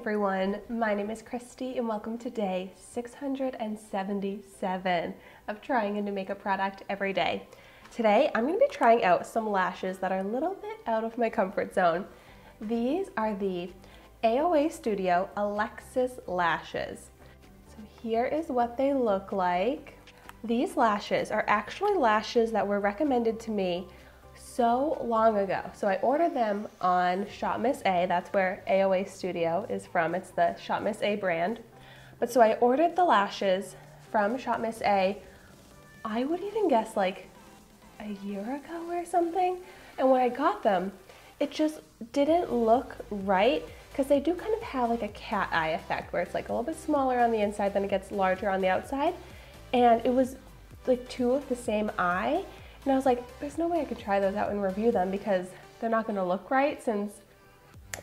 everyone, my name is Christy and welcome to day 677 of trying a new makeup product every day. Today I'm going to be trying out some lashes that are a little bit out of my comfort zone. These are the AOA Studio Alexis lashes. So here is what they look like. These lashes are actually lashes that were recommended to me so long ago. So I ordered them on Shopmissa. That's where AOA Studio is from. It's the Shopmissa brand. But so I ordered the lashes from Shopmissa, I would even guess like a year ago or something. And when I got them, it just didn't look right because they do kind of have like a cat eye effect where it's like a little bit smaller on the inside, then it gets larger on the outside. And it was like two of the same eye. And I was like, there's no way I could try those out and review them because they're not gonna look right, since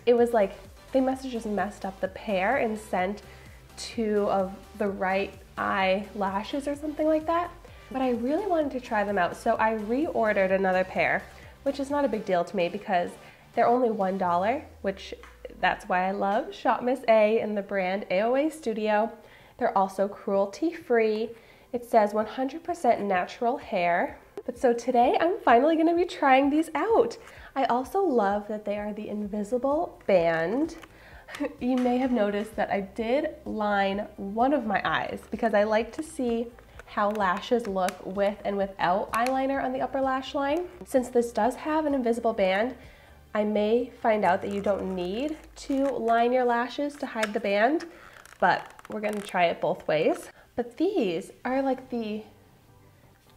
it was like, they must have just messed up the pair and sent two of the right eye lashes or something like that. But I really wanted to try them out, so I reordered another pair, which is not a big deal to me because they're only $1, which that's why I love Shopmissa and the brand AOA Studio. They're also cruelty free. It says 100% natural hair. But so today I'm finally going to be trying these out. I also love that they are the invisible band. You may have noticed that I did line one of my eyes because I like to see how lashes look with and without eyeliner on the upper lash line. Since this does have an invisible band, I may find out that you don't need to line your lashes to hide the band, but we're going to try it both ways. But these are like the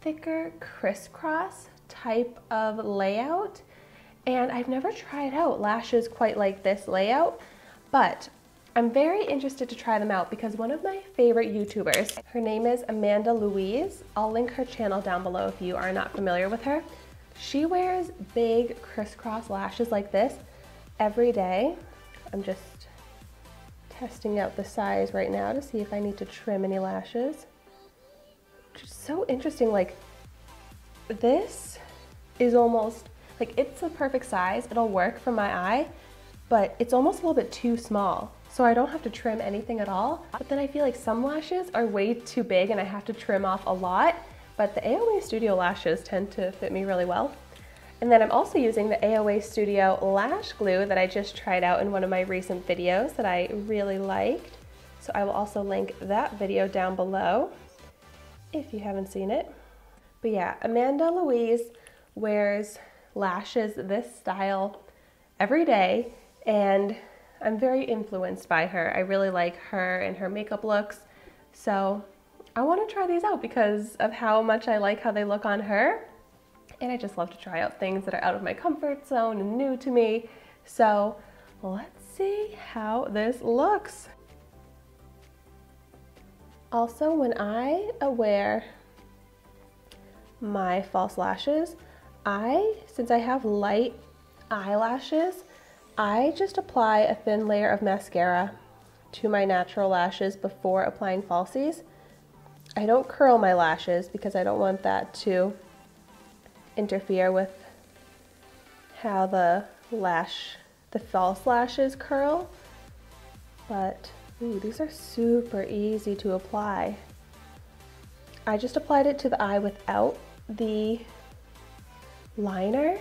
thicker crisscross type of layout, and I've never tried out lashes quite like this layout, but I'm very interested to try them out because one of my favorite YouTubers, her name is Amanda Louise. I'll link her channel down below if you are not familiar with her. She wears big crisscross lashes like this every day. I'm just testing out the size right now to see if I need to trim any lashes. Just so interesting, like this is almost like, it's a perfect size, it'll work for my eye, but it's almost a little bit too small, so I don't have to trim anything at all. But then I feel like some lashes are way too big and I have to trim off a lot, but the AOA Studio lashes tend to fit me really well. And then I'm also using the AOA Studio lash glue that I just tried out in one of my recent videos that I really liked, so I will also link that video down below if you haven't seen it. But yeah, Amanda Louise wears lashes this style every day, and I'm very influenced by her. I really like her and her makeup looks, so I want to try these out because of how much I like how they look on her, and I just love to try out things that are out of my comfort zone and new to me. So let's see how this looks. Also, when I wear my false lashes, since I have light eyelashes, I just apply a thin layer of mascara to my natural lashes before applying falsies. I don't curl my lashes because I don't want that to interfere with how the false lashes curl. But ooh, these are super easy to apply. I just applied it to the eye without the liner,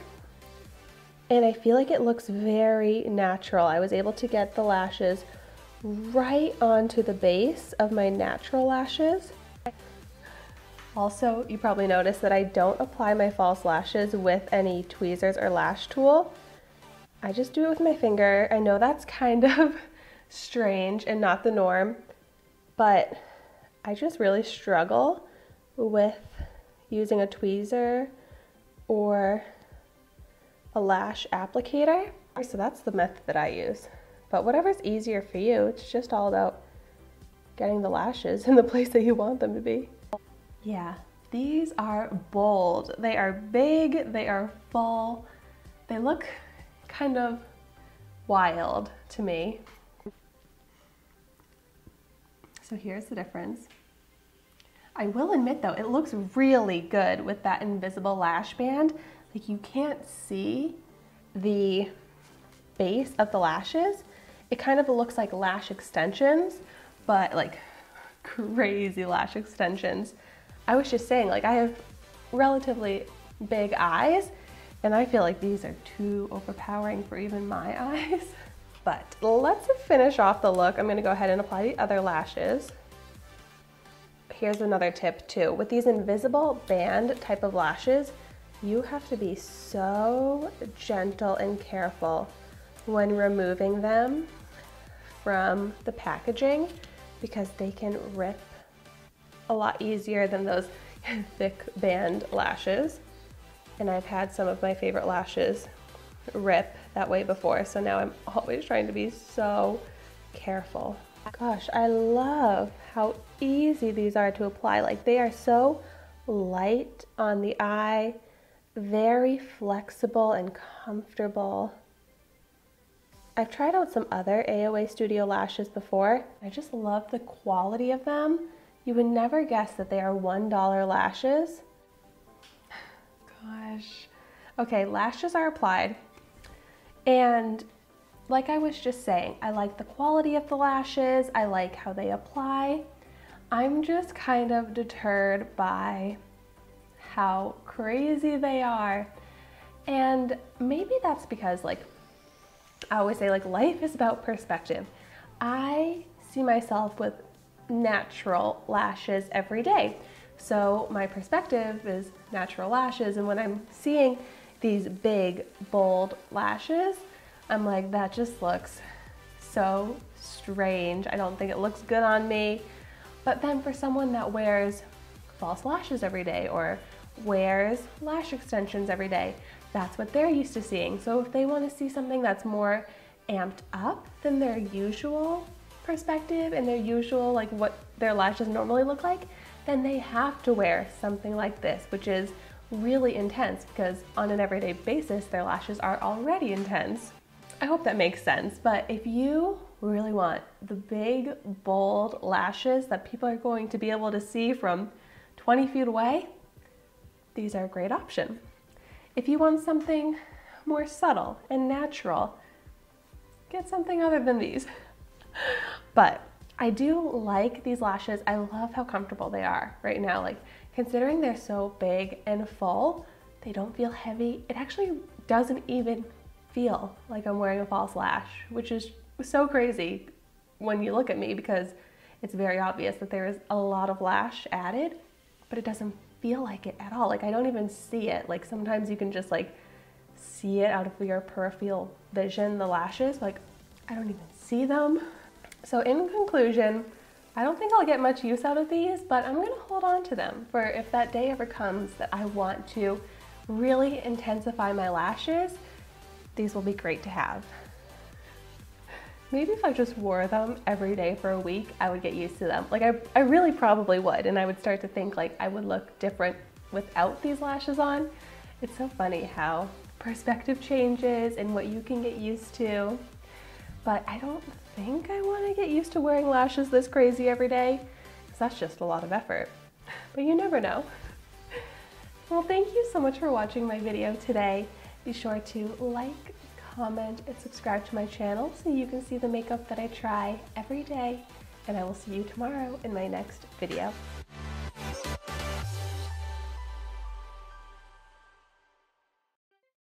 and I feel like it looks very natural. I was able to get the lashes right onto the base of my natural lashes. Also, you probably noticed that I don't apply my false lashes with any tweezers or lash tool. I just do it with my finger. I know that's kind of strange and not the norm, but I just really struggle with using a tweezer or a lash applicator. So that's the method that I use. But whatever's easier for you, it's just all about getting the lashes in the place that you want them to be. Yeah, these are bold. They are big, they are full. They look kind of wild to me. So here's the difference. I will admit though, it looks really good with that invisible lash band. Like, you can't see the base of the lashes, it kind of looks like lash extensions, but like crazy lash extensions. I was just saying, like, I have relatively big eyes, and I feel like these are too overpowering for even my eyes. But let's finish off the look. I'm gonna go ahead and apply the other lashes. Here's another tip too. With these invisible band type of lashes, you have to be so gentle and careful when removing them from the packaging, because they can rip a lot easier than those thick band lashes. And I've had some of my favorite lashes rip that way before, so now I'm always trying to be so careful. Gosh, I love how easy these are to apply. Like, they are so light on the eye, very flexible and comfortable. I've tried out some other AOA Studio lashes before. I just love the quality of them. You would never guess that they are $1 lashes. Gosh. Okay, lashes are applied. And like I was just saying, I like the quality of the lashes. I like how they apply. I'm just kind of deterred by how crazy they are. And maybe that's because, like, I always say, like, life is about perspective. I see myself with natural lashes every day. So my perspective is natural lashes, and when I'm seeing these big, bold lashes, I'm like, that just looks so strange. I don't think it looks good on me. But then for someone that wears false lashes every day or wears lash extensions every day, that's what they're used to seeing. So if they want to see something that's more amped up than their usual perspective and their usual, like, what their lashes normally look like, then they have to wear something like this, which is really intense, because on an everyday basis their lashes are already intense. I hope that makes sense. But if you really want the big, bold lashes that people are going to be able to see from 20 feet away, these are a great option. If you want something more subtle and natural, get something other than these. But I do like these lashes. I love how comfortable they are right now. Like, considering they're so big and full, they don't feel heavy. It actually doesn't even feel like I'm wearing a false lash, which is so crazy when you look at me, because it's very obvious that there is a lot of lash added, but it doesn't feel like it at all. Like, I don't even see it. Like, sometimes you can just, like, see it out of your peripheral vision, the lashes. Like, I don't even see them. So in conclusion, I don't think I'll get much use out of these, but I'm gonna hold on to them for if that day ever comes that I want to really intensify my lashes. These will be great to have. Maybe if I just wore them every day for a week, I would get used to them. Like, I really probably would, and I would start to think like I would look different without these lashes on. It's so funny how perspective changes and what you can get used to. But I don't think I want to get used to wearing lashes this crazy every day, because that's just a lot of effort. But you never know. Well, thank you so much for watching my video today. Be sure to like, comment, and subscribe to my channel so you can see the makeup that I try every day. And I will see you tomorrow in my next video.